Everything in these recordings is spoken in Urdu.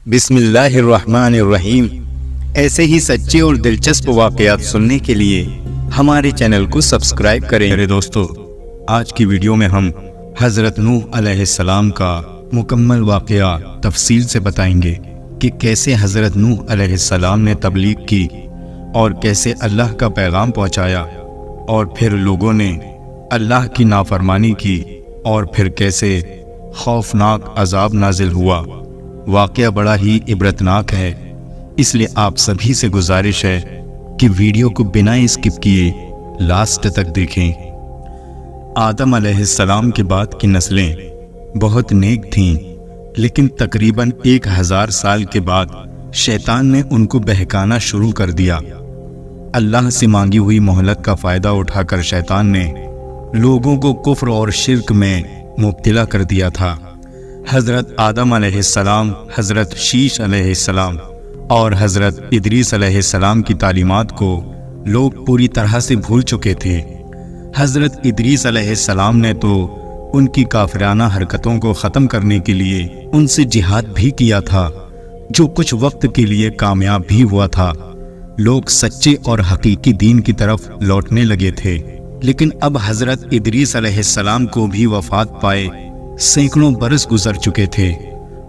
بسم اللہ الرحمن الرحیم۔ ایسے ہی سچے اور دلچسپ واقعات سننے کے لیے ہمارے چینل کو سبسکرائب کریں۔ میرے دوستو، آج کی ویڈیو میں ہم حضرت نوح علیہ السلام کا مکمل واقعہ تفصیل سے بتائیں گے کہ کیسے حضرت نوح علیہ السلام نے تبلیغ کی اور کیسے اللہ کا پیغام پہنچایا، اور پھر لوگوں نے اللہ کی نافرمانی کی، اور پھر کیسے خوفناک عذاب نازل ہوا۔ واقعہ بڑا ہی عبرتناک ہے، اس لیے آپ سبھی سے گزارش ہے کہ ویڈیو کو بنا اسکپ کیے لاسٹ تک دیکھیں۔ آدم علیہ السلام کے بعد کی نسلیں بہت نیک تھیں، لیکن تقریباً 1000 سال کے بعد شیطان نے ان کو بہکانا شروع کر دیا۔ اللہ سے مانگی ہوئی مہلت کا فائدہ اٹھا کر شیطان نے لوگوں کو کفر اور شرک میں مبتلا کر دیا تھا۔ حضرت آدم علیہ السلام، حضرت شیش علیہ السلام اور حضرت ادریس علیہ السلام کی تعلیمات کو لوگ پوری طرح سے بھول چکے تھے۔ حضرت ادریس علیہ السلام نے تو ان کی کافرانہ حرکتوں کو ختم کرنے کے لیے ان سے جہاد بھی کیا تھا، جو کچھ وقت کے لیے کامیاب بھی ہوا تھا۔ لوگ سچے اور حقیقی دین کی طرف لوٹنے لگے تھے، لیکن اب حضرت ادریس علیہ السلام کو بھی وفات پائے سینکڑوں برس گزر چکے تھے،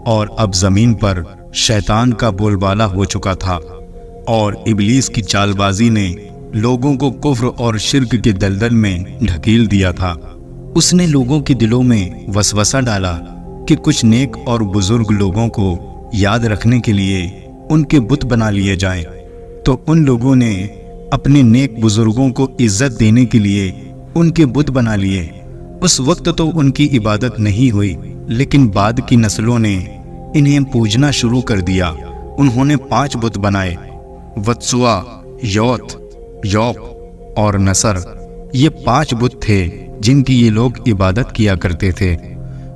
اور اب زمین پر شیطان کا بول بالا ہو چکا تھا، اور ابلیس کی چال بازی نے لوگوں کو کفر اور شرک کے دلدل میں ڈھکیل دیا تھا۔ اس نے لوگوں کے دلوں میں وسوسہ ڈالا کہ کچھ نیک اور بزرگ لوگوں کو یاد رکھنے کے لیے ان کے بت بنا لیے جائیں، تو ان لوگوں نے اپنے نیک بزرگوں کو عزت دینے کے لیے ان کے بت بنا لیے۔ اس وقت تو ان کی عبادت نہیں ہوئی، لیکن بعد کی نسلوں نے انہیں پوجنا شروع کر دیا۔ انہوں نے 5 بت بنائے، وتسوا، یوت، یوق اور نصر۔ یہ 5 بت تھے جن کی یہ لوگ عبادت کیا کرتے تھے،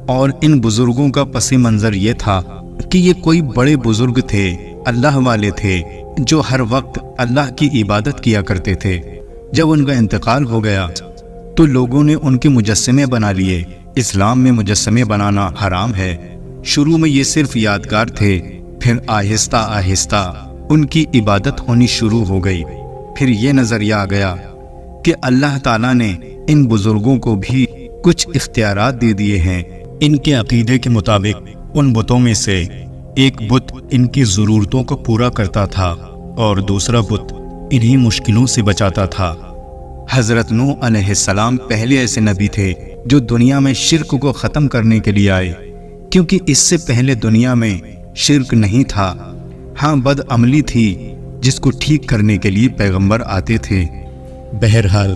اور ان بزرگوں کا پس منظر یہ تھا کہ یہ کوئی بڑے بزرگ تھے، اللہ والے تھے، جو ہر وقت اللہ کی عبادت کیا کرتے تھے۔ جب ان کا انتقال ہو گیا تو لوگوں نے ان کے مجسمے بنا لیے۔ اسلام میں مجسمے بنانا حرام ہے۔ شروع میں یہ صرف یادگار تھے، پھر آہستہ آہستہ ان کی عبادت ہونی شروع ہو گئی۔ پھر یہ نظریہ آ گیا کہ اللہ تعالیٰ نے ان بزرگوں کو بھی کچھ اختیارات دے دیے ہیں۔ ان کے عقیدے کے مطابق ان بتوں میں سے ایک بت ان کی ضرورتوں کو پورا کرتا تھا، اور دوسرا بت انہیں مشکلوں سے بچاتا تھا۔ حضرت نوح علیہ السلام پہلے ایسے نبی تھے جو دنیا میں شرک کو ختم کرنے کے لیے آئے، کیونکہ اس سے پہلے دنیا میں شرک نہیں تھا۔ ہاں، بد عملی تھی جس کو ٹھیک کرنے کے لیے پیغمبر آتے تھے۔ بہرحال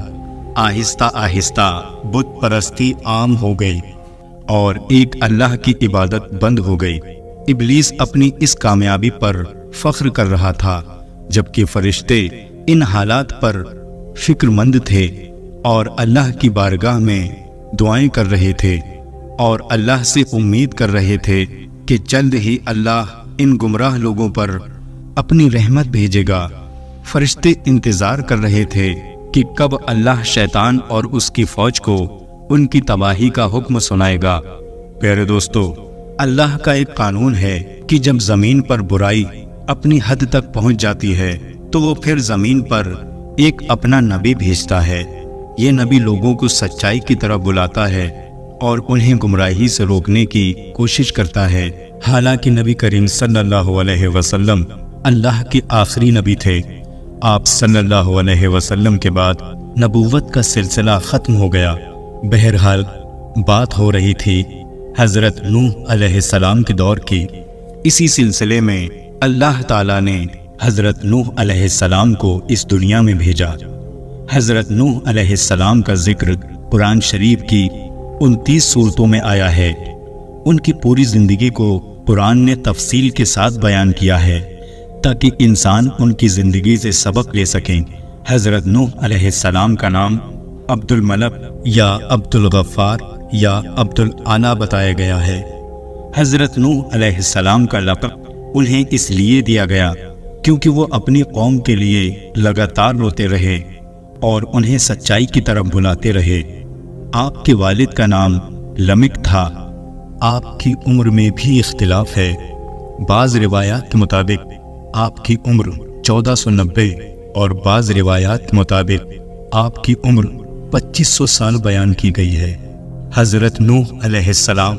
آہستہ آہستہ بت پرستی عام ہو گئی، اور ایک اللہ کی عبادت بند ہو گئی۔ ابلیس اپنی اس کامیابی پر فخر کر رہا تھا، جبکہ فرشتے ان حالات پر فکر مند تھے اور اللہ کی بارگاہ میں دعائیں کر رہے تھے، اور اللہ سے امید کر رہے تھے کہ جلد ہی اللہ ان گمراہ لوگوں پر اپنی رحمت بھیجے گا۔ فرشتے انتظار کر رہے تھے کہ کب اللہ شیطان اور اس کی فوج کو ان کی تباہی کا حکم سنائے گا۔ پیارے دوستو، اللہ کا ایک قانون ہے کہ جب زمین پر برائی اپنی حد تک پہنچ جاتی ہے تو وہ پھر زمین پر ایک اپنا نبی بھیجتا ہے۔ یہ نبی لوگوں کو سچائی کی طرف بلاتا ہے اور انہیں گمراہی سے روکنے کی کوشش کرتا ہے۔ حالانکہ نبی کریم صلی اللہ علیہ وسلم اللہ کے آخری نبی تھے۔ آپ صلی اللہ علیہ وسلم کے بعد نبوت کا سلسلہ ختم ہو گیا۔ بہرحال بات ہو رہی تھی حضرت نوح علیہ السلام کے دور کی۔ اسی سلسلے میں اللہ تعالیٰ نے حضرت نوح علیہ السلام کو اس دنیا میں بھیجا۔ حضرت نوح علیہ السلام کا ذکر قرآن شریف کی 29 سورتوں میں آیا ہے۔ ان کی پوری زندگی کو قرآن نے تفصیل کے ساتھ بیان کیا ہے تاکہ انسان ان کی زندگی سے سبق لے سکیں۔ حضرت نوح علیہ السلام کا نام عبد الملک یا عبد الغفار یا عبد الاعلی بتایا گیا ہے۔ حضرت نوح علیہ السلام کا لقب انہیں اس لیے دیا گیا کیونکہ وہ اپنی قوم کے لیے لگاتار روتے رہے اور انہیں سچائی کی طرف بلاتے رہے۔ آپ کے والد کا نام لمک تھا۔ آپ کی عمر میں بھی اختلاف ہے۔ بعض روایات کے مطابق آپ کی عمر 1490 اور بعض روایات کے مطابق آپ کی عمر 2500 سال بیان کی گئی ہے۔ حضرت نوح علیہ السلام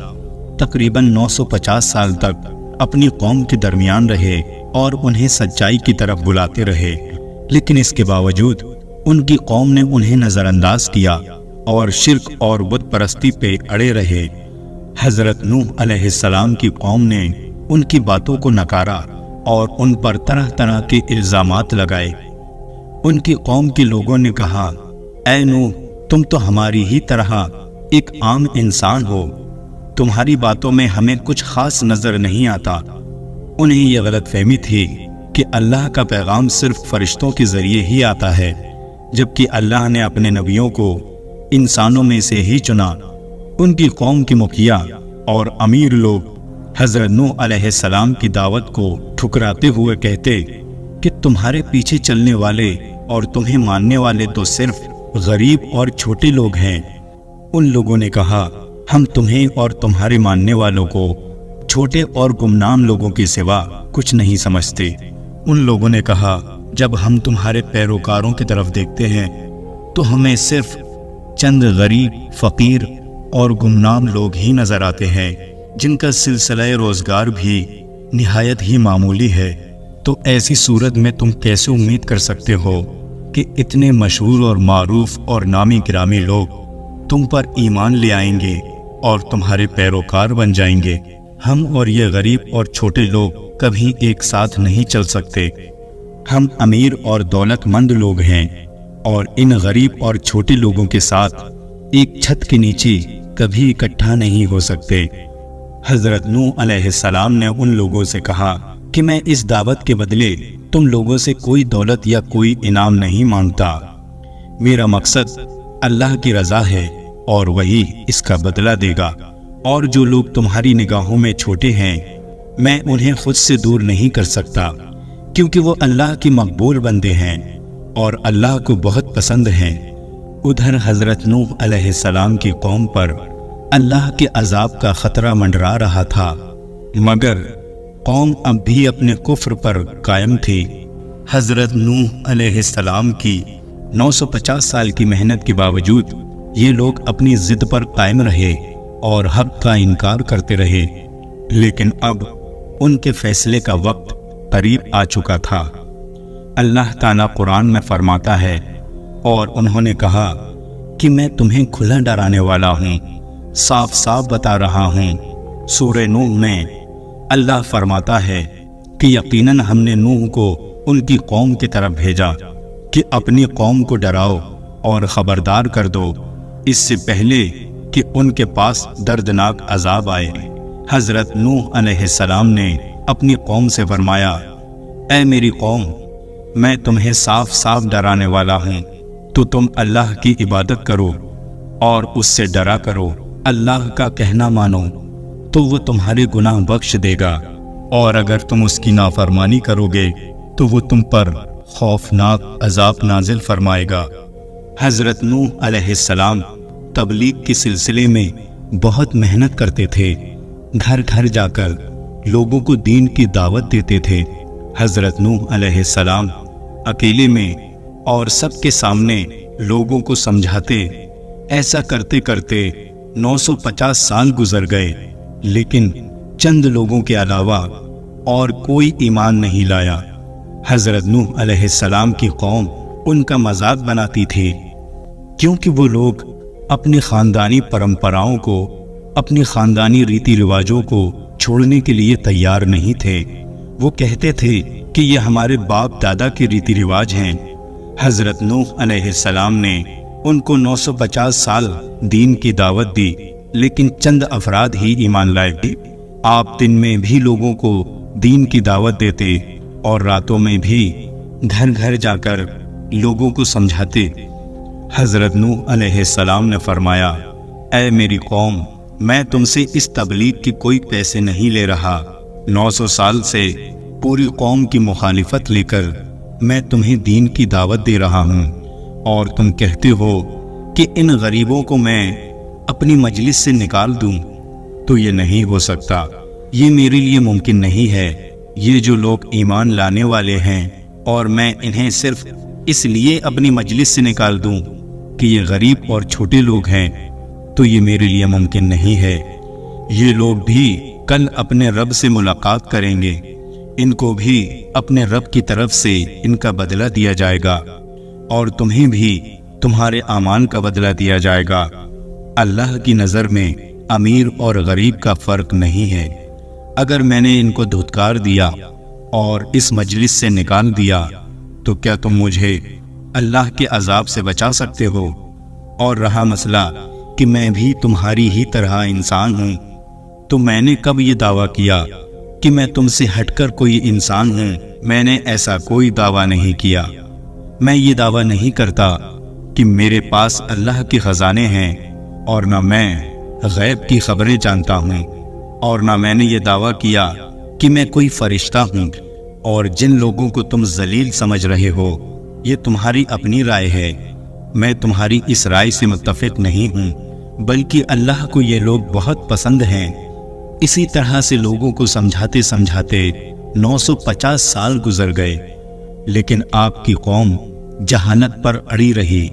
تقریباً 950 سال تک اپنی قوم کے درمیان رہے اور انہیں سچائی کی طرف بلاتے رہے، لیکن اس کے باوجود ان کی قوم نے انہیں نظر انداز کیا اور شرک اور بت پرستی پہ اڑے رہے۔ حضرت نوح علیہ السلام کی قوم نے ان کی باتوں کو نکارا اور ان پر طرح طرح کے الزامات لگائے۔ ان کی قوم کے لوگوں نے کہا، اے نوح، تم تو ہماری ہی طرح ایک عام انسان ہو، تمہاری باتوں میں ہمیں کچھ خاص نظر نہیں آتا۔ انہیں یہ غلط فہمی تھی کہ اللہ کا پیغام صرف فرشتوں کے ذریعے ہی آتا ہے، جبکہ اللہ نے اپنے نبیوں کو انسانوں میں سے ہی چنا۔ ان کی قوم کے مکھیا اور امیر لوگ حضرت نوح علیہ السلام کی دعوت کو ٹھکراتے ہوئے کہتے کہ تمہارے پیچھے چلنے والے اور تمہیں ماننے والے تو صرف غریب اور چھوٹے لوگ ہیں۔ ان لوگوں نے کہا، ہم تمہیں اور تمہارے ماننے والوں کو چھوٹے اور گمنام لوگوں کے سوا کچھ نہیں سمجھتے۔ ان لوگوں نے کہا، جب ہم تمہارے پیروکاروں کی طرف دیکھتے ہیں تو ہمیں صرف چند غریب، فقیر اور گمنام لوگ ہی نظر آتے ہیں، جن کا سلسلہ روزگار بھی نہایت ہی معمولی ہے۔ تو ایسی صورت میں تم کیسے امید کر سکتے ہو کہ اتنے مشہور اور معروف اور نامی گرامی لوگ تم پر ایمان لے آئیں گے اور تمہارے پیروکار بن جائیں گے؟ ہم اور یہ غریب اور چھوٹے لوگ کبھی ایک ساتھ نہیں چل سکتے۔ ہم امیر اور دولت مند لوگ ہیں اور ان غریب اور چھوٹے لوگوں کے ساتھ ایک چھت کے نیچے کبھی اکٹھا نہیں ہو سکتے۔ حضرت نوح علیہ السلام نے ان لوگوں سے کہا کہ میں اس دعوت کے بدلے تم لوگوں سے کوئی دولت یا کوئی انعام نہیں مانگتا۔ میرا مقصد اللہ کی رضا ہے اور وہی اس کا بدلہ دے گا، اور جو لوگ تمہاری نگاہوں میں چھوٹے ہیں میں انہیں خود سے دور نہیں کر سکتا، کیونکہ وہ اللہ کی مقبول بندے ہیں اور اللہ کو بہت پسند ہیں۔ ادھر حضرت نوح علیہ السلام کی قوم پر اللہ کے عذاب کا خطرہ منڈرا رہا تھا، مگر قوم اب بھی اپنے کفر پر قائم تھی۔ حضرت نوح علیہ السلام کی 950 سال کی محنت کے باوجود یہ لوگ اپنی ضد پر قائم رہے اور حق کا انکار کرتے رہے، لیکن اب ان کے فیصلے کا وقت قریب آ چکا تھا۔ اللہ تعالیٰ قرآن میں فرماتا ہے، اور انہوں نے کہا کہ میں تمہیں کھلا ڈرانے والا ہوں، صاف صاف بتا رہا ہوں۔ سورہ نوح میں اللہ فرماتا ہے کہ یقیناً ہم نے نوح کو ان کی قوم کی طرف بھیجا کہ اپنی قوم کو ڈراؤ اور خبردار کر دو، اس سے پہلے کہ ان کے پاس دردناک عذاب آئے۔ حضرت نوح علیہ السلام نے اپنی قوم سے فرمایا، اے میری قوم، میں تمہیں صاف صاف ڈرانے والا ہوں، تو تم اللہ کی عبادت کرو اور اس سے ڈرا کرو۔ اللہ کا کہنا مانو تو وہ تمہارے گناہ بخش دے گا، اور اگر تم اس کی نافرمانی کرو گے تو وہ تم پر خوفناک عذاب نازل فرمائے گا۔ حضرت نوح علیہ السلام تبلیغ کے سلسلے میں بہت محنت کرتے تھے، گھر گھر جا کر لوگوں کو دین کی دعوت دیتے تھے۔ حضرت نوح علیہ السلام اکیلے میں اور سب کے سامنے لوگوں کو سمجھاتے، ایسا کرتے کرتے 950 سال گزر گئے، لیکن چند لوگوں کے علاوہ اور کوئی ایمان نہیں لایا۔ حضرت نوح علیہ السلام کی قوم ان کا مذاق بناتی تھی، کیونکہ وہ لوگ اپنی خاندانی پرمپراؤں کو، اپنی خاندانی ریتی رواجوں کو چھوڑنے کے لیے تیار نہیں تھے۔ وہ کہتے تھے کہ یہ ہمارے باپ دادا کے ریتی رواج ہیں۔ حضرت نوح علیہ السلام نے ان کو 950 سال دین کی دعوت دی، لیکن چند افراد ہی ایمان لائے۔ آپ دن میں بھی لوگوں کو دین کی دعوت دیتے اور راتوں میں بھی گھر گھر جا کر لوگوں کو سمجھاتے۔ حضرت نوح علیہ السلام نے فرمایا، اے میری قوم، میں تم سے اس تبلیغ کی کوئی پیسے نہیں لے رہا۔ 900 سال سے پوری قوم کی مخالفت لے کر میں تمہیں دین کی دعوت دے رہا ہوں، اور تم کہتے ہو کہ ان غریبوں کو میں اپنی مجلس سے نکال دوں، تو یہ نہیں ہو سکتا۔ یہ میرے لیے ممکن نہیں ہے۔ یہ جو لوگ ایمان لانے والے ہیں اور میں انہیں صرف اس لیے اپنی مجلس سے نکال دوں کہ یہ غریب اور چھوٹے لوگ ہیں، تو یہ میرے لیے ممکن نہیں ہے۔ یہ لوگ بھی کل اپنے رب سے ملاقات کریں گے، ان کو بھی اپنے رب کی طرف سے ان کا بدلہ دیا جائے گا، اور تمہیں بھی تمہارے اعمال کا بدلہ دیا جائے گا۔ اللہ کی نظر میں امیر اور غریب کا فرق نہیں ہے۔ اگر میں نے ان کو دھتکار دیا اور اس مجلس سے نکال دیا تو کیا تم مجھے اللہ کے عذاب سے بچا سکتے ہو؟ اور رہا مسئلہ کہ میں بھی تمہاری ہی طرح انسان ہوں، تو میں نے کب یہ دعویٰ کیا کہ میں تم سے ہٹ کر کوئی انسان ہوں؟ میں نے ایسا کوئی دعویٰ نہیں کیا۔ میں یہ دعویٰ نہیں کرتا کہ میرے پاس اللہ کے خزانے ہیں، اور نہ میں غیب کی خبریں جانتا ہوں، اور نہ میں نے یہ دعویٰ کیا کہ میں کوئی فرشتہ ہوں۔ اور جن لوگوں کو تم ذلیل سمجھ رہے ہو، یہ تمہاری اپنی رائے ہے، میں تمہاری اس رائے سے متفق نہیں ہوں، بلکہ اللہ کو یہ لوگ بہت پسند ہیں۔ اسی طرح سے لوگوں کو سمجھاتے سمجھاتے 950 سال گزر گئے، لیکن آپ کی قوم جہالت پر اڑی رہی،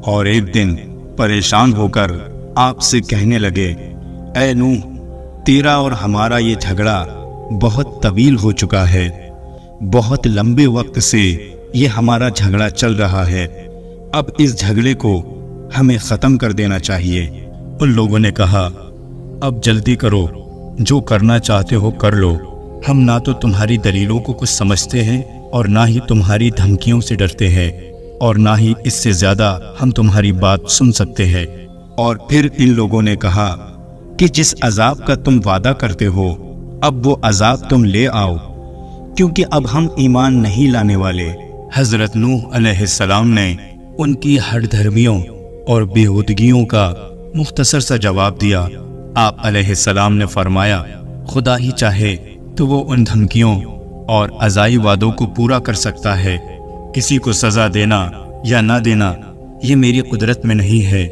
اور ایک دن پریشان ہو کر آپ سے کہنے لگے، اے نوح، تیرا اور ہمارا یہ جھگڑا بہت طویل ہو چکا ہے، بہت لمبے وقت سے یہ ہمارا جھگڑا چل رہا ہے، اب اس جھگڑے کو ہمیں ختم کر دینا چاہیے۔ ان لوگوں نے کہا، اب جلدی کرو، جو کرنا چاہتے ہو کر لو، ہم نہ تو تمہاری دلیلوں کو کچھ سمجھتے ہیں اور نہ ہی تمہاری دھمکیوں سے ڈرتے ہیں، اور نہ ہی اس سے زیادہ ہم تمہاری بات سن سکتے ہیں۔ اور پھر ان لوگوں نے کہا کہ جس عذاب کا تم وعدہ کرتے ہو، اب وہ عذاب تم لے آؤ، کیونکہ اب ہم ایمان نہیں لانے والے۔ حضرت نوح علیہ السلام نے ان کی ہٹ دھرمیوں اور بیہودگیوں کا مختصر سا جواب دیا۔ آپ علیہ السلام نے فرمایا، خدا ہی چاہے تو وہ ان دھمکیوں اور عزائی وعدوں کو پورا کر سکتا ہے۔ کسی کو سزا دینا یا نہ دینا یہ میری قدرت میں نہیں ہے۔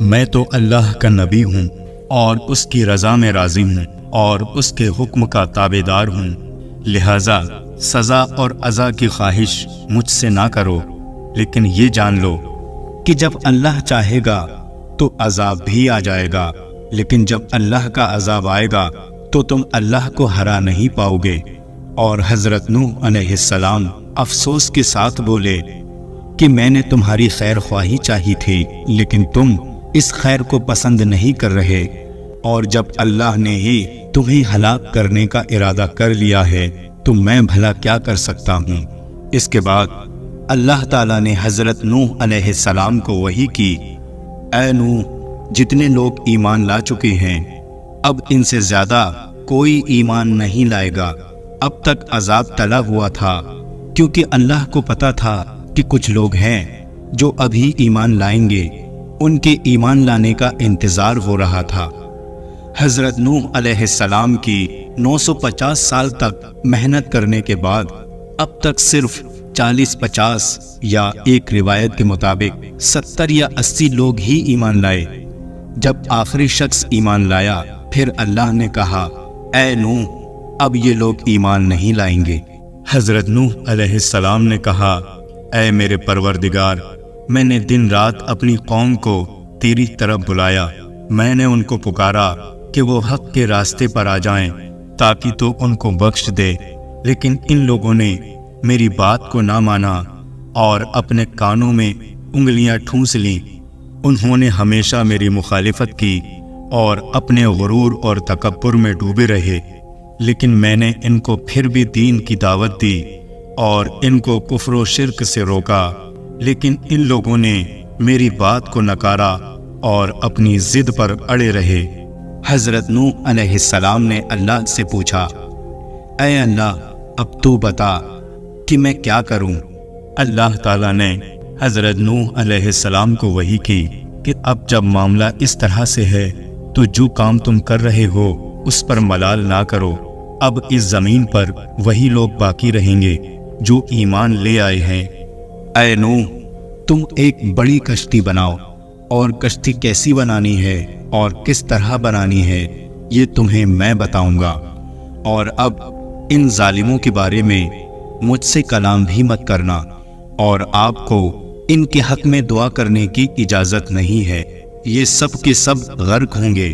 میں تو اللہ کا نبی ہوں اور اس کی رضا میں راضی ہوں اور اس کے حکم کا تابع دار ہوں، لہذا سزا اور عزا کی خواہش مجھ سے نہ کرو، لیکن یہ جان لو کہ جب اللہ چاہے گا تو عذاب بھی آ جائے گا، لیکن جب اللہ کا عذاب آئے گا تو تم اللہ کو ہرا نہیں پاؤ گے۔ اور حضرت نوح علیہ السلام افسوس کے ساتھ بولے کہ میں نے تمہاری خیر خواہی چاہی تھی، لیکن تم اس خیر کو پسند نہیں کر رہے، اور جب اللہ نے ہی تمہیں ہلاک کرنے کا ارادہ کر لیا ہے تو میں بھلا کیا کر سکتا ہوں۔ اس کے بعد اللہ تعالیٰ نے حضرت نوح علیہ السلام کو وحی کی، اے نوح، جتنے لوگ ایمان لا چکے ہیں اب ان سے زیادہ کوئی ایمان نہیں لائے گا۔ اب تک عذاب ٹلا ہوا تھا، کیونکہ اللہ کو پتا تھا کہ کچھ لوگ ہیں جو ابھی ایمان لائیں گے، ان کے ایمان لانے کا انتظار ہو رہا تھا۔ حضرت نوح علیہ السلام کی 950 سال تک محنت کرنے کے بعد اب تک صرف 40-50 یا ایک روایت کے مطابق 70 یا 80 لوگ ہی ایمان لائے۔ جب آخری شخص ایمان لایا، پھر اللہ نے کہا، اے نوح، اب یہ لوگ ایمان نہیں لائیں گے۔ حضرت نوح علیہ السلام نے کہا، اے میرے پروردگار، میں نے دن رات اپنی قوم کو تیری طرف بلایا، میں نے ان کو پکارا کہ وہ حق کے راستے پر آ جائیں تاکہ تو ان کو بخش دے، لیکن ان لوگوں نے میری بات کو نہ مانا اور اپنے کانوں میں انگلیاں ٹھونس لیں۔ انہوں نے ہمیشہ میری مخالفت کی اور اپنے غرور اور تکبر میں ڈوبے رہے، لیکن میں نے ان کو پھر بھی دین کی دعوت دی اور ان کو کفر و شرک سے روکا، لیکن ان لوگوں نے میری بات کو نکارا اور اپنی ضد پر اڑے رہے۔ حضرت نوح علیہ السلام نے اللہ سے پوچھا، اے اللہ، اب تو بتا کہ میں کیا کروں؟ اللہ تعالیٰ نے حضرت نوح علیہ السلام کو وحی کی کہ اب جب معاملہ اس طرح سے ہے تو جو کام تم کر رہے ہو اس پر ملال نہ کرو۔ اب اس زمین پر وہی لوگ باقی رہیں گے جو ایمان لے آئے ہیں۔ اے نوح، تم ایک بڑی کشتی بناؤ، اور کشتی کیسی بنانی ہے اور کس طرح بنانی ہے یہ تمہیں میں بتاؤں گا۔ اور اب ان ظالموں کے بارے میں مجھ سے کلام بھی مت کرنا، اور آپ کو ان کے حق میں دعا کرنے کی اجازت نہیں ہے۔ یہ سب کے سب غرق ہوں گے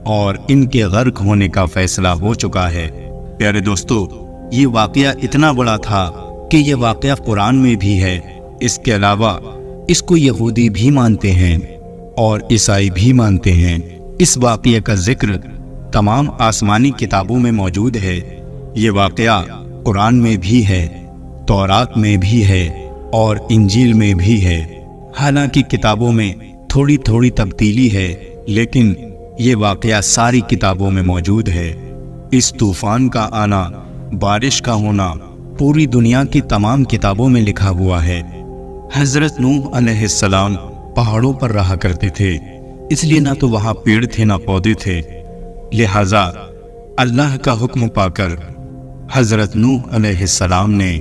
اور ان کے غرق ہونے کا فیصلہ ہو چکا ہے۔ پیارے دوستو، یہ واقعہ اتنا بڑا تھا کہ یہ واقعہ قرآن میں بھی ہے۔ اس کے علاوہ اس کو یہودی بھی مانتے ہیں اور عیسائی بھی مانتے ہیں۔ اس واقعے کا ذکر تمام آسمانی کتابوں میں موجود ہے۔ یہ واقعہ قرآن میں بھی ہے، تورات میں بھی ہے اور انجیل میں بھی ہے۔ حالانکہ کتابوں میں تھوڑی تھوڑی تبدیلی ہے، لیکن یہ واقعہ ساری کتابوں میں موجود ہے۔ اس طوفان کا آنا، بارش کا ہونا پوری دنیا کی تمام کتابوں میں لکھا ہوا ہے۔ حضرت نوح علیہ السلام پہاڑوں پر رہا کرتے تھے، اس لیے نہ تو وہاں پیڑ تھے نہ پودے تھے، لہذا اللہ کا حکم پا کر حضرت نوح علیہ السلام نے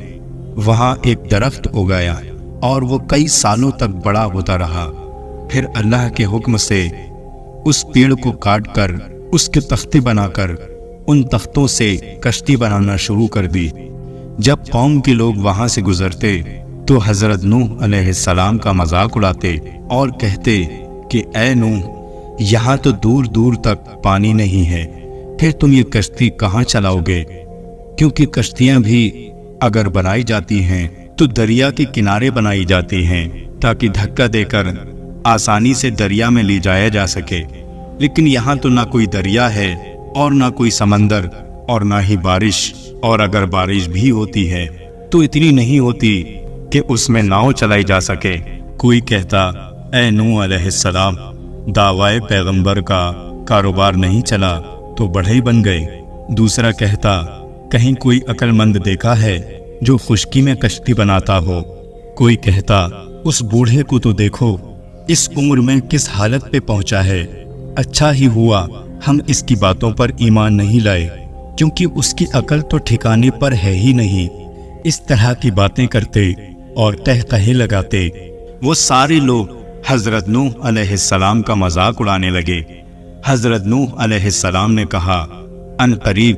وہاں ایک درخت اگایا اور وہ کئی سالوں تک بڑا ہوتا رہا۔ پھر اللہ کے حکم سے اس پیڑ کو کاٹ کر اس کے تختے بنا کر ان تختوں سے کشتی بنانا شروع کر دی۔ جب قوم کے لوگ وہاں سے گزرتے تو حضرت نوح علیہ السلام کا مذاق اڑاتے اور کہتے کہ اے نوح، یہاں تو دور دور تک پانی نہیں ہے، پھر تم یہ کشتی کہاں چلاؤ گے؟ کیونکہ کشتیاں بھی اگر بنائی جاتی ہیں تو دریا کے کنارے بنائی جاتی ہیں تاکہ دھکا دے کر آسانی سے دریا میں لے جایا جا سکے، لیکن یہاں تو نہ کوئی دریا ہے اور نہ کوئی سمندر اور نہ ہی بارش، اور اگر بارش بھی ہوتی ہے تو اتنی نہیں ہوتی کہ اس میں ناؤ چلائی جا سکے۔ کوئی کہتا اے نوح علیہ السلام، دعوائے پیغمبر کا کاروبار نہیں چلا تو بڑھئی بن گئے۔ دوسرا کہتا کہیں کوئی عقل مند دیکھا ہے جو خشکی میں کشتی بناتا ہو۔ کوئی کہتا اس بوڑھے کو تو دیکھو، اس عمر میں کس حالت پہ پہنچا ہے، اچھا ہی ہوا ہم اس کی باتوں پر ایمان نہیں لائے، کیونکہ اس کی عقل تو ٹھکانے پر ہے ہی نہیں۔ اس طرح کی باتیں کرتے اور قہقہے لگاتے۔ وہ سارے لوگ حضرت نوح علیہ السلام کا مذاق اڑانے لگے۔ حضرت نوح علیہ السلام نے کہا ان قریب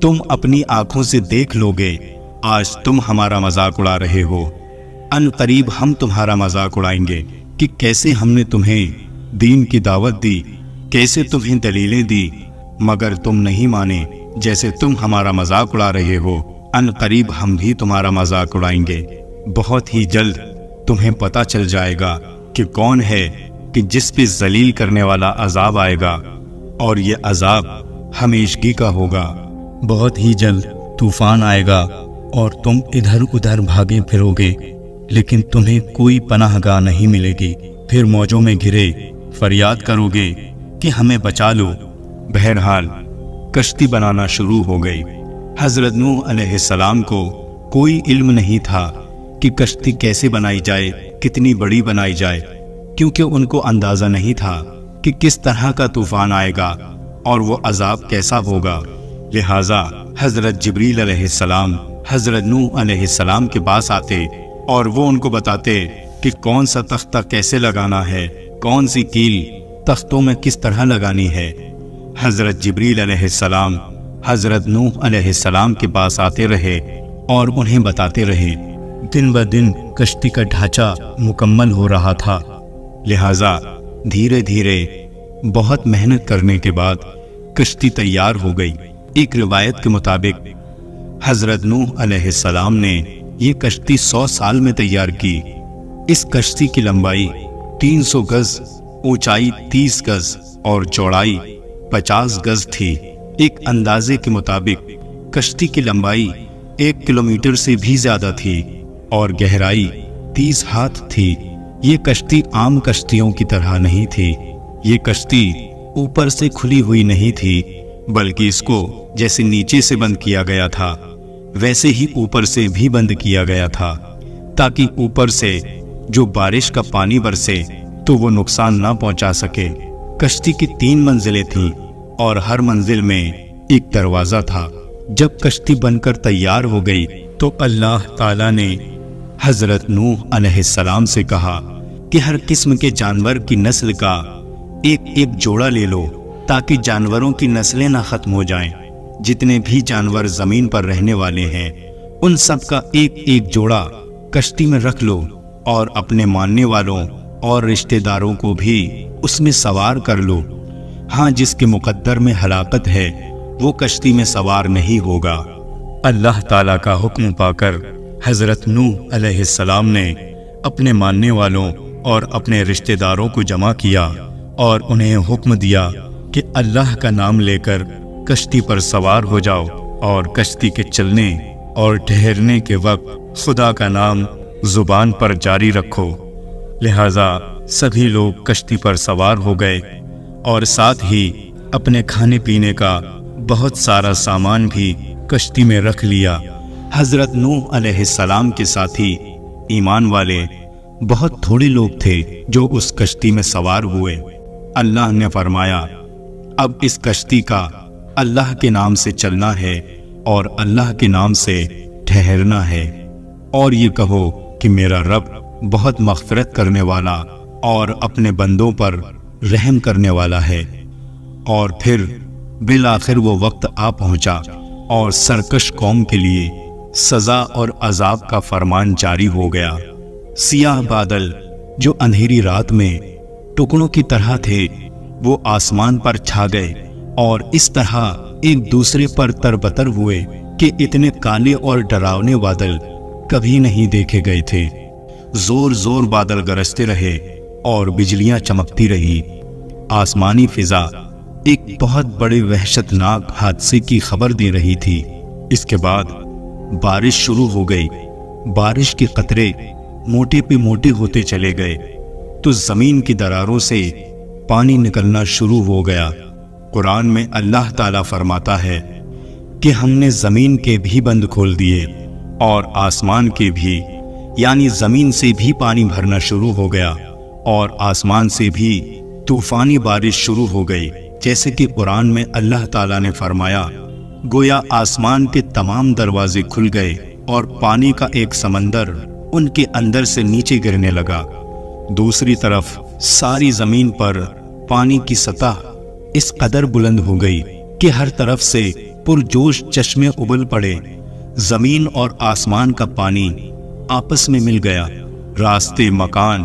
تم اپنی آنکھوں سے دیکھ لو گے، آج تم ہمارا مذاق اڑا رہے ہو، ان قریب ہم تمہارا مذاق اڑائیں گے کہ کیسے ہم نے تمہیں دین کی دعوت دی، کیسے تمہیں دلیلیں دی، مگر تم نہیں مانے، جیسے تم ہمارا مذاق اڑا رہے ہو، ان قریب ہم بھی تمہارا مذاق اڑائیں گے۔ بہت ہی جلد تمہیں پتہ چل جائے گا کہ کون ہے کہ جس پہ ذلیل کرنے والا عذاب آئے گا، اور یہ عذاب ہمیشگی کا ہوگا۔ بہت ہی جلد طوفان آئے گا اور تم ادھر ادھر بھاگے پھرو گے، لیکن تمہیں کوئی پناہ گاہ نہیں ملے گی۔ پھر موجوں میں گھرے فریاد کرو گے کہ ہمیں بچا لو۔ بہرحال کشتی بنانا شروع ہو گئی۔ حضرت نوح علیہ السلام کو کوئی علم نہیں تھا کہ کشتی کیسے بنائی جائے، کتنی بڑی بنائی جائے، کیونکہ ان کو اندازہ نہیں تھا کہ کس طرح کا طوفان آئے گا اور وہ عذاب کیسا ہوگا۔ لہٰذا حضرت جبریل علیہ السلام حضرت نوح علیہ السلام کے پاس آتے اور وہ ان کو بتاتے کہ کون سا تختہ کیسے لگانا ہے، کون سی کیل تختوں میں کس طرح لگانی ہے۔ حضرت جبریل علیہ السلام حضرت نوح علیہ السلام کے پاس آتے رہے اور انہیں بتاتے رہے۔ دن بدن کشتی کا ڈھانچہ مکمل ہو رہا تھا، لہٰذا دھیرے دھیرے بہت محنت کرنے کے بعد کشتی تیار ہو گئی۔ ایک روایت کے مطابق حضرت نوح علیہ السلام نے یہ کشتی 100 سال میں تیار کی۔ اس کشتی کی لمبائی 300 گز، اونچائی 30 گز اور چوڑائی 50 گز تھی۔ ایک اندازے کے مطابق کشتی کی لمبائی 1 کلومیٹر سے بھی زیادہ تھی اور گہرائی 30 ہاتھ تھی۔ یہ کشتی عام کشتیوں کی طرح نہیں تھی۔ یہ کشتی اوپر سے کھلی ہوئی نہیں تھی، بلکہ اس کو جیسے نیچے سے بند کیا گیا تھا ویسے ہی اوپر سے بھی بند کیا گیا تھا، تاکہ اوپر سے جو بارش کا پانی برسے تو وہ نقصان نہ پہنچا سکے۔ کشتی کی 3 منزلیں تھیں اور ہر منزل میں ایک دروازہ تھا۔ جب کشتی بن کر تیار ہو گئی تو اللہ تعالیٰ نے حضرت نوح علیہ السلام سے کہا کہ ہر قسم کے جانور کی نسل کا ایک ایک جوڑا لے لو، تاکہ جانوروں کی نسلیں نہ ختم ہو جائیں۔ جتنے بھی جانور زمین پر رہنے والے ہیں ان سب کا ایک ایک جوڑا کشتی میں رکھ لو اور اپنے ماننے والوں اور رشتہ داروں کو بھی اس میں سوار کر لو۔ ہاں، جس کے مقدر میں ہلاکت ہے وہ کشتی میں سوار نہیں ہوگا۔ اللہ تعالیٰ کا حکم پا کر حضرت نوح علیہ السلام نے اپنے ماننے والوں اور اپنے رشتہ داروں کو جمع کیا اور انہیں حکم دیا کہ اللہ کا نام لے کر کشتی پر سوار ہو جاؤ اور کشتی کے چلنے اور ٹھہرنے کے وقت خدا کا نام زبان پر جاری رکھو۔ لہذا سبھی لوگ کشتی پر سوار ہو گئے اور ساتھ ہی اپنے کھانے پینے کا بہت سارا سامان بھی کشتی میں رکھ لیا۔ حضرت نوح علیہ السلام کے ساتھی ایمان والے بہت تھوڑے لوگ تھے جو اس کشتی میں سوار ہوئے۔ اللہ نے فرمایا، اب اس کشتی کا اللہ کے نام سے چلنا ہے اور اللہ کے نام سے ٹھہرنا ہے، اور یہ کہو کہ میرا رب بہت مغفرت کرنے والا اور اپنے بندوں پر رحم کرنے والا ہے۔ اور پھر بالآخر وہ وقت آ پہنچا اور سرکش قوم کے لیے سزا اور عذاب کا فرمان جاری ہو گیا۔ سیاہ بادل جو اندھیری رات میں ٹکڑوں کی طرح تھے وہ آسمان پر چھا گئے اور اس طرح ایک دوسرے پر تربتر ہوئے کہ اتنے کالے اور ڈراونے بادل کبھی نہیں دیکھے گئے تھے۔ زور زور بادل گرجتے رہے اور بجلیاں چمکتی رہی۔ آسمانی فضا ایک بہت بڑے وحشت ناک حادثے کی خبر دے رہی تھی۔ اس کے بعد بارش شروع ہو گئی۔ بارش کے قطرے موٹے پہ موٹے ہوتے چلے گئے تو زمین کی دراروں سے پانی نکلنا شروع ہو گیا۔ قرآن میں اللہ تعالیٰ فرماتا ہے کہ ہم نے زمین کے بھی بند کھول دیے اور آسمان کے بھی، یعنی زمین سے بھی پانی بھرنا شروع ہو گیا اور آسمان سے بھی طوفانی بارش شروع ہو گئی۔ جیسے کہ قرآن میں اللہ تعالیٰ نے فرمایا، گویا آسمان کے تمام دروازے کھل گئے اور پانی کا ایک سمندر ان کے اندر سے نیچے گرنے لگا۔ دوسری طرف ساری زمین پر پانی کی سطح اس قدر بلند ہو گئی کہ ہر طرف سے پرجوش چشمے ابل پڑے۔ زمین اور آسمان کا پانی آپس میں مل گیا، راستے، مکان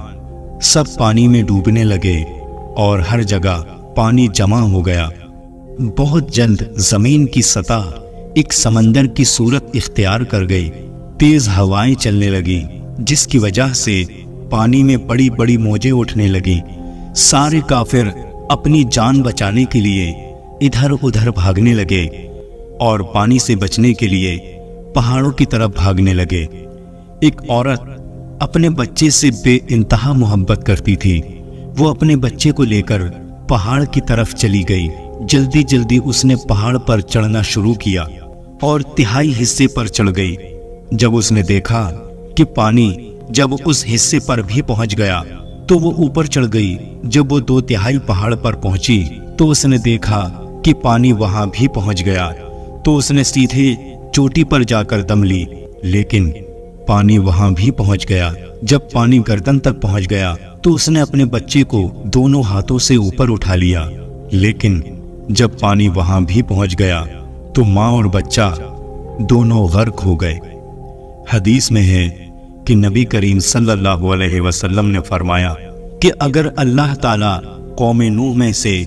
سب پانی میں ڈوبنے لگے اور ہر جگہ پانی جمع ہو گیا۔ بہت جلد زمین کی سطح ایک سمندر کی صورت اختیار کر گئی۔ تیز ہوائیں چلنے لگی جس کی وجہ سے پانی میں بڑی بڑی موجیں اٹھنے لگیں۔ سارے کافر اپنی جان بچانے کے لیے ادھر ادھر بھاگنے لگے اور پانی سے بچنے کے لیے پہاڑوں کی طرف بھاگنے لگے۔ ایک عورت اپنے بچے سے بے انتہا محبت کرتی تھی۔ وہ اپنے بچے کو لے کر پہاڑ کی طرف چلی گئی۔ جلدی جلدی اس نے پہاڑ پر چڑھنا شروع کیا اور تہائی حصے پر چڑھ گئی۔ جب اس نے دیکھا کہ پانی جب اس حصے پر بھی پہنچ گیا تو وہ اوپر چڑھ گئی۔ جب وہ 2/3 پہاڑ پر پہنچی تو اس نے دیکھا کہ پانی وہاں بھی پہنچ گیا تو اس نے سیدھے چوٹی پر جا کر دم لی، لیکن پانی وہاں بھی پہنچ گیا۔ جب پانی گردن تک پہنچ گیا تو اس نے اپنے بچے کو دونوں ہاتھوں سے اوپر اٹھا لیا، لیکن جب پانی وہاں بھی پہنچ گیا تو ماں اور بچہ دونوں غرق ہو گئے۔ حدیث میں ہے کہ نبی کریم صلی اللہ علیہ وسلم نے فرمایا کہ اگر اللہ تعالیٰ قوم نوح میں سے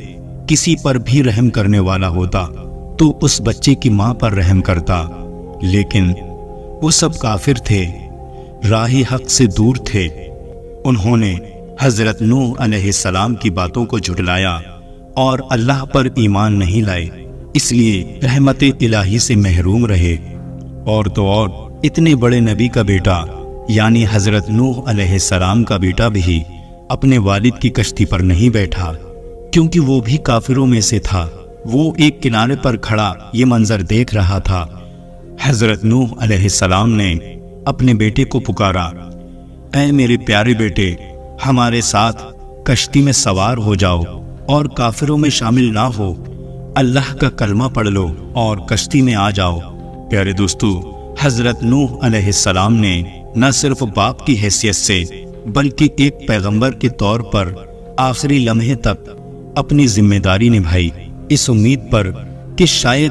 کسی پر بھی رحم کرنے والا ہوتا تو اس بچے کی ماں پر رحم کرتا، لیکن وہ سب کافر تھے، راہ حق سے دور تھے۔ انہوں نے حضرت نوح علیہ السلام کی باتوں کو جھٹلایا اور اللہ پر ایمان نہیں لائے، اس لیے رحمت الہی سے محروم رہے۔ اور تو اور اتنے بڑے نبی کا بیٹا یعنی حضرت نوح علیہ السلام کا بیٹا بھی اپنے والد کی کشتی پر نہیں بیٹھا، کیونکہ وہ بھی کافروں میں سے تھا۔ وہ ایک کنارے پر کھڑا یہ منظر دیکھ رہا تھا۔ حضرت نوح علیہ السلام نے اپنے بیٹے کو پکارا، اے میرے پیارے بیٹے، ہمارے ساتھ کشتی میں سوار ہو جاؤ اور کافروں میں شامل نہ ہو، اللہ کا کلمہ پڑھ لو اور کشتی میں آ جاؤ۔ پیارے دوستو، حضرت نوح علیہ السلام نے نہ صرف باپ کی حیثیت سے بلکہ ایک پیغمبر کے طور پر آخری لمحے تک اپنی ذمہ داری نبھائی، اس امید پر کہ شاید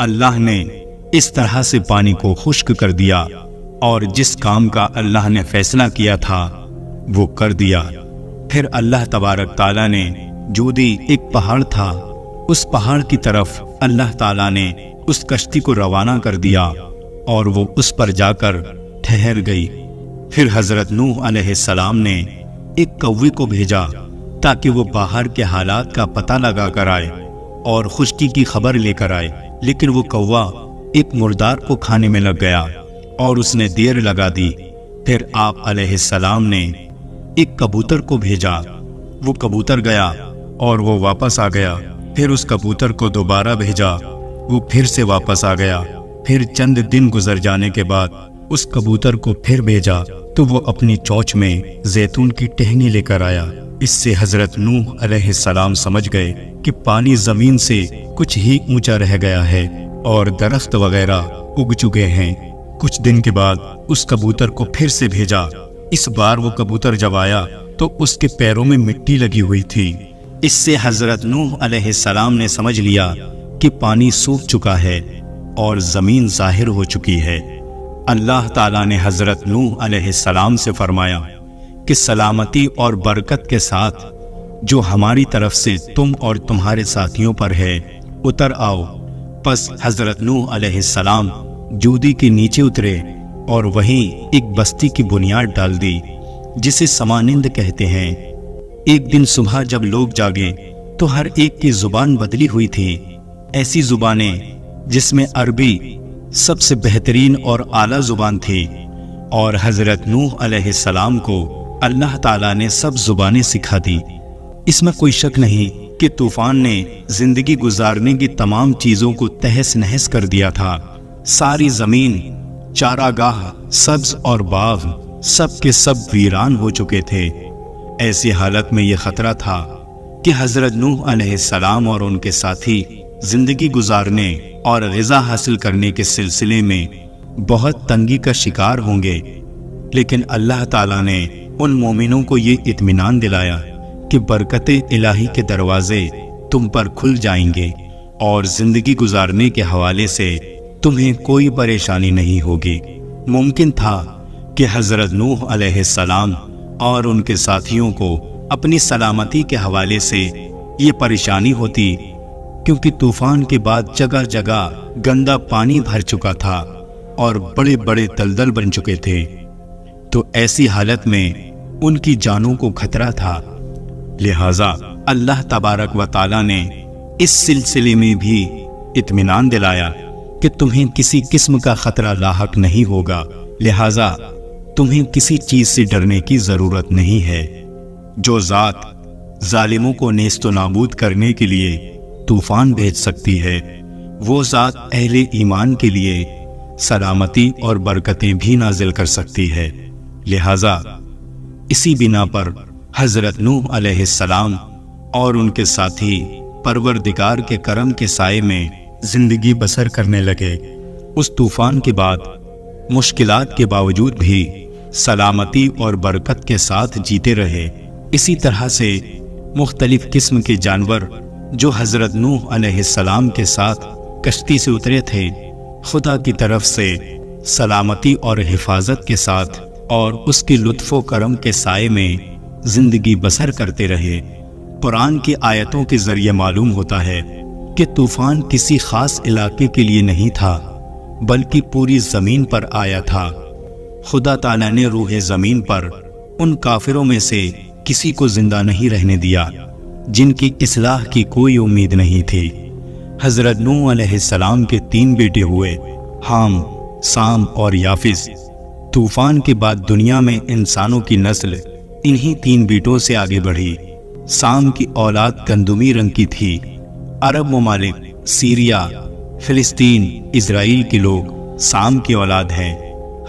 اللہ نے اس طرح سے پانی کو خشک کر دیا اور جس کام کا اللہ نے فیصلہ کیا تھا وہ کر دیا۔ پھر اللہ تبارک تعالیٰ نے جودی ایک پہاڑ تھا، اس پہاڑ کی طرف اللہ تعالیٰ نے اس کشتی کو روانہ کر دیا اور وہ اس پر جا کر ٹھہر گئی۔ پھر حضرت نوح علیہ السلام نے ایک کوے کو بھیجا تاکہ وہ باہر کے حالات کا پتہ لگا کر آئے اور خشکی کی خبر لے کر آئے، لیکن وہ کوا ایک مردار کو کھانے میں لگ گیا اور اس نے دیر لگا دی۔ پھر آپ علیہ السلام نے ایک کبوتر کو بھیجا، وہ کبوتر گیا اور وہ واپس آ گیا۔ پھر اس کبوتر کو دوبارہ بھیجا، وہ پھر سے واپس آ گیا۔ پھر چند دن گزر جانے کے بعد اس کبوتر کو پھر بھیجا تو وہ اپنی چونچ میں زیتون کی ٹہنی لے کر آیا۔ اس سے حضرت نوح علیہ السلام سمجھ گئے کہ پانی زمین سے کچھ ہی اونچا رہ گیا ہے اور درخت وغیرہ اگ چکے ہیں۔ کچھ دن کے بعد اس کبوتر کو پھر سے بھیجا۔ اس بار وہ کبوتر جب آیا تو اس کے پیروں میں مٹی لگی ہوئی تھی۔ اس سے حضرت نوح علیہ السلام نے سمجھ لیا کہ پانی سوکھ چکا ہے اور زمین ظاہر ہو چکی ہے۔ اللہ تعالیٰ نے حضرت نوح علیہ السلام سے فرمایا کہ سلامتی اور برکت کے ساتھ جو ہماری طرف سے تم اور تمہارے ساتھیوں پر ہے اتر آؤ۔ پس حضرت نوح علیہ السلام جودی کے نیچے اترے اور وہیں ایک بستی کی بنیاد ڈال دی جسے سمانند کہتے ہیں۔ ایک دن صبح جب لوگ جاگے تو ہر ایک کی زبان بدلی ہوئی تھی، ایسی زبانیں جس میں عربی سب سے بہترین اور اعلیٰ زبان تھی، اور حضرت نوح علیہ السلام کو اللہ تعالیٰ نے سب زبانیں سکھا دی۔ اس میں کوئی شک نہیں کہ طوفان نے زندگی گزارنے کی تمام چیزوں کو تہس نہس کر دیا تھا۔ ساری زمین، چاراگاہ، سبز اور باغ سب کے سب ویران ہو چکے تھے۔ ایسی حالت میں یہ خطرہ تھا کہ حضرت نوح علیہ السلام اور ان کے ساتھی زندگی گزارنے اور غذا حاصل کرنے کے سلسلے میں بہت تنگی کا شکار ہوں گے، لیکن اللہ تعالیٰ نے ان مومنوں کو یہ اطمینان دلایا کہ برکت الہی کے دروازے تم پر کھل جائیں گے اور زندگی گزارنے کے حوالے سے تمہیں کوئی پریشانی نہیں ہوگی۔ ممکن تھا کہ حضرت نوح علیہ السلام اور ان کے ساتھیوں کو اپنی سلامتی کے حوالے سے یہ پریشانی ہوتی، کیونکہ طوفان کے بعد جگہ جگہ گندا پانی بھر چکا تھا اور بڑے بڑے دلدل بن چکے تھے، تو ایسی حالت میں ان کی جانوں کو خطرہ تھا۔ لہٰذا اللہ تبارک و تعالیٰ نے اس سلسلے میں بھی اطمینان دلایا کہ تمہیں کسی قسم کا خطرہ لاحق نہیں ہوگا، لہٰذا تمہیں کسی چیز سے ڈرنے کی ضرورت نہیں ہے۔ جو ذات ظالموں کو نیست و نابود کرنے کے لیے طوفان بھیج سکتی ہے، وہ ذات اہل ایمان کے لیے سلامتی اور برکتیں بھی نازل کر سکتی ہے۔ لہٰذا اسی بنا پر حضرت نوح علیہ السلام اور ان کے ساتھی پروردگار کے کرم کے سائے میں زندگی بسر کرنے لگے۔ اس طوفان کے بعد مشکلات کے باوجود بھی سلامتی اور برکت کے ساتھ جیتے رہے۔ اسی طرح سے مختلف قسم کے جانور جو حضرت نوح علیہ السلام کے ساتھ کشتی سے اترے تھے، خدا کی طرف سے سلامتی اور حفاظت کے ساتھ اور اس کے لطف و کرم کے سائے میں زندگی بسر کرتے رہے۔ قرآن کی آیتوں کے ذریعے معلوم ہوتا ہے کہ طوفان کسی خاص علاقے کے لیے نہیں تھا، بلکہ پوری زمین پر آیا تھا۔ خدا تعالیٰ نے روح زمین پر ان کافروں میں سے کسی کو زندہ نہیں رہنے دیا جن کی اصلاح کی کوئی امید نہیں تھی۔ حضرت نوح علیہ السلام کے 3 بیٹے ہوئے، حام، سام اور یافس۔ طوفان کے بعد دنیا میں انسانوں کی نسل انہی 3 بیٹوں سے آگے بڑھی۔ سام کی اولاد گندمی رنگ کی تھی۔ عرب ممالک، سیریا، فلسطین، اسرائیل کے لوگ سام کی اولاد ہیں۔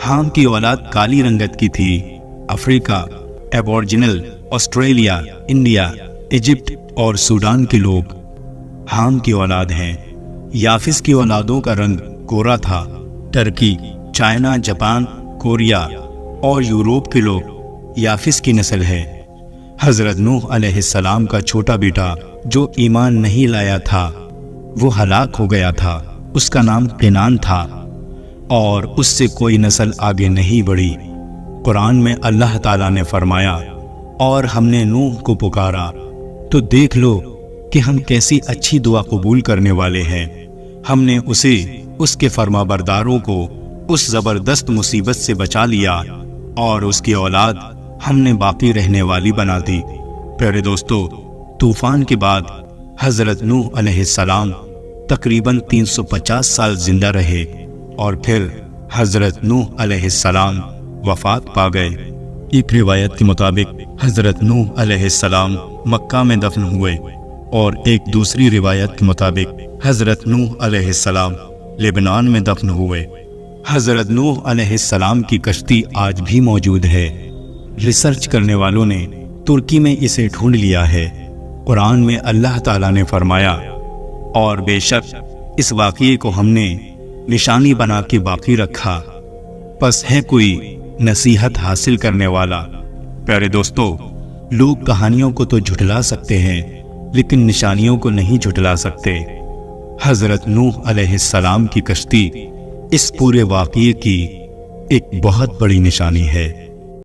حام کی اولاد کالی رنگت کی تھی۔ افریقہ، ایبورجنل، آسٹریلیا، انڈیا، ایجپٹ اور سوڈان کے لوگ حام کی اولاد ہیں۔ یافس کی اولادوں کا رنگ گورا تھا۔ ترکی، چائنا، جاپان، کوریا اور یوروپ کے لوگ یافس کی نسل ہے۔ حضرت نوح علیہ السلام کا چھوٹا بیٹا جو ایمان نہیں لایا تھا وہ ہلاک ہو گیا تھا۔ اس کا نام قینان تھا اور اس سے کوئی نسل آگے نہیں بڑھی۔ قرآن میں اللہ تعالیٰ نے فرمایا اور ہم نے نوح کو پکارا تو دیکھ لو کہ ہم کیسی اچھی دعا قبول کرنے والے ہیں۔ ہم نے اسے اس کے فرما برداروں کو اس زبردست مصیبت سے بچا لیا اور اس کی اولاد ہم نے باقی رہنے والی بنا دی۔ پیارے دوستو، طوفان کے بعد حضرت نوح علیہ السلام تقریباً 350 سال زندہ رہے اور پھر حضرت نوح علیہ السلام وفات پا گئے۔ ایک روایت کے مطابق حضرت نوح علیہ السلام مکہ میں دفن ہوئے اور ایک دوسری روایت کے مطابق حضرت نوح علیہ السلام لبنان میں دفن ہوئے۔ حضرت نوح علیہ السلام کی کشتی آج بھی موجود ہے۔ ریسرچ کرنے والوں نے ترکی میں اسے ڈھونڈ لیا ہے۔ قرآن میں اللہ تعالیٰ نے فرمایا اور بے شک اس واقعے کو ہم نے نشانی بنا کے باقی رکھا، پس ہے کوئی نصیحت حاصل کرنے والا۔ پیارے دوستو، لوگ کہانیوں کو تو جھٹلا سکتے ہیں لیکن نشانیوں کو نہیں جھٹلا سکتے۔ حضرت نوح علیہ السلام کی کشتی اس پورے واقعے کی ایک بہت بڑی نشانی ہے۔